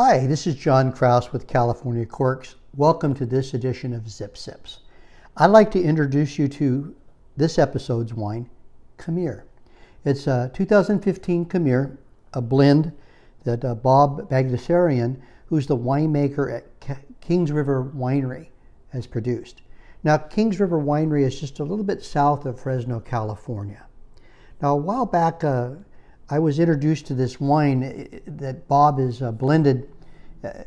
Hi, this is John Kraus with California Corks. Welcome to this edition of Zip Sips. I'd like to introduce you to this episode's wine, Karmir. It's a 2015 Karmir, a blend that Bob Bagdasarian, who's the winemaker at Kings River Winery, has produced. Now, Kings River Winery is just a little bit south of Fresno, California. Now, a while back, I was introduced to this wine that Bob is blended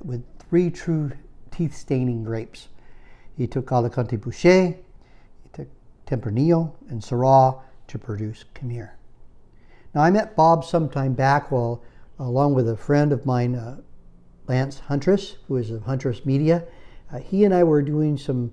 with 3 true teeth-staining grapes. He took Alicante Bouschet, he took Tempranillo, and Syrah to produce Karmir. Now, I met Bob some time back along with a friend of mine, Lance Huntress, who is of Huntress Media. He and I were doing some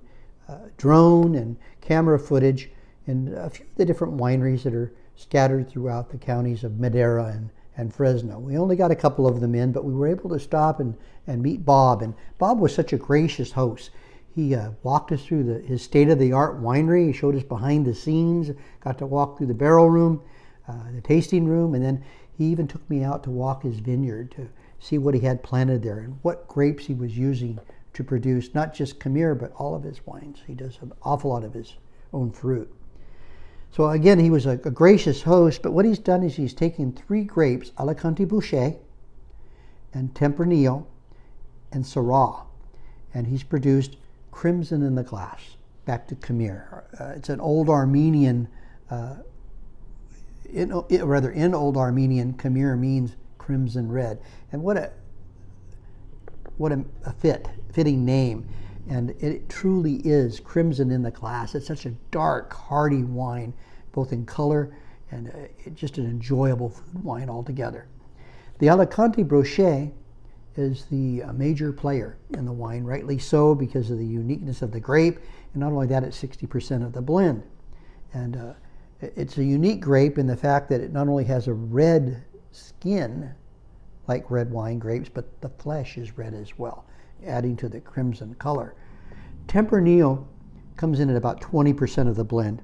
drone and camera footage in a few of the different wineries that are scattered throughout the counties of Madera and Fresno. We only got a couple of them in, but we were able to stop and meet Bob. And Bob was such a gracious host. He walked us through his state-of-the-art winery. He showed us behind the scenes, got to walk through the barrel room, the tasting room, and then he even took me out to walk his vineyard to see what he had planted there and what grapes he was using to produce not just Karmir, but all of his wines. He does an awful lot of his own fruit. So again, he was a gracious host, but what he's done is he's taken 3 grapes, Alicante Bouschet and Tempranillo and Syrah, and he's produced Crimson in the Glass, back to Karmir. It's an old Armenian, in Old Armenian, Karmir means crimson red. And what a fitting name. And it truly is crimson in the glass. It's such a dark, hearty wine, both in color and just an enjoyable food wine altogether. The Alicante Bouschet is the major player in the wine, rightly so, because of the uniqueness of the grape. And not only that, it's 60% of the blend. And it's a unique grape in the fact that it not only has a red skin, like red wine grapes, but the flesh is red as well, adding to the crimson color. Tempranillo comes in at about 20% of the blend.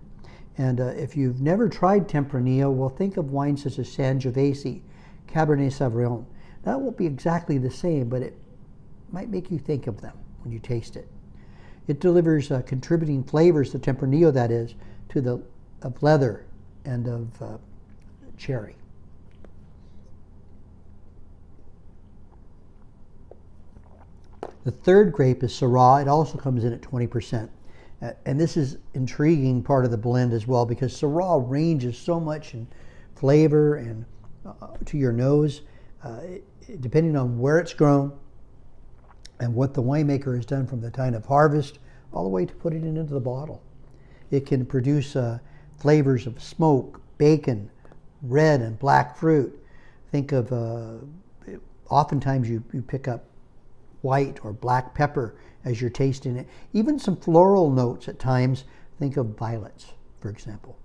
And if you've never tried Tempranillo, well, think of wines such as Sangiovese, Cabernet Sauvignon. That won't be exactly the same, but it might make you think of them when you taste it. It delivers contributing flavors, the Tempranillo that is, of leather and of cherry. The third grape is Syrah. It also comes in at 20%. And this is intriguing part of the blend as well, because Syrah ranges so much in flavor and to your nose, depending on where it's grown and what the winemaker has done from the time of harvest all the way to putting it into the bottle. It can produce flavors of smoke, bacon, red and black fruit. Think of, oftentimes you pick up white or black pepper as you're tasting it. Even some floral notes at times. Think of violets, for example.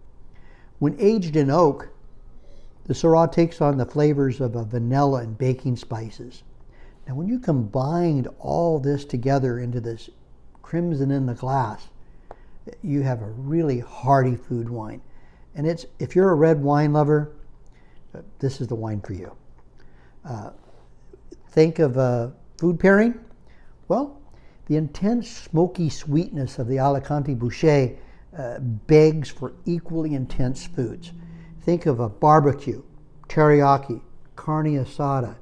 When aged in oak, the Syrah takes on the flavors of vanilla and baking spices. Now, when you combine all this together into this crimson in the glass, you have a really hearty food wine. And if you're a red wine lover, this is the wine for you. Think of food pairing? Well, the intense smoky sweetness of the Alicante Bouschet begs for equally intense foods. Think of a barbecue, teriyaki, carne asada,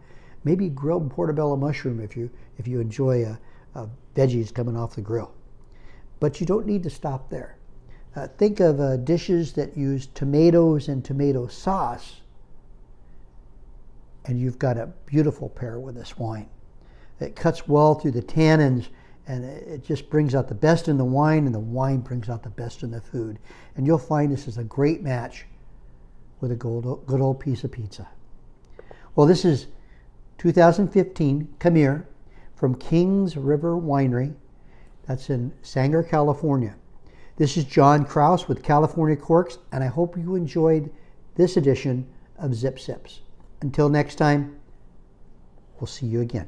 maybe grilled portobello mushroom if you enjoy veggies coming off the grill. But you don't need to stop there. Think of dishes that use tomatoes and tomato sauce, and you've got a beautiful pair with this wine. It cuts well through the tannins, and it just brings out the best in the wine, and the wine brings out the best in the food. And you'll find this is a great match with a good old piece of pizza. Well, this is 2015 Karmir from Kings River Winery. That's in Sanger, California. This is John Kraus with California Corks, and I hope you enjoyed this edition of Zip Sips. Until next time, we'll see you again.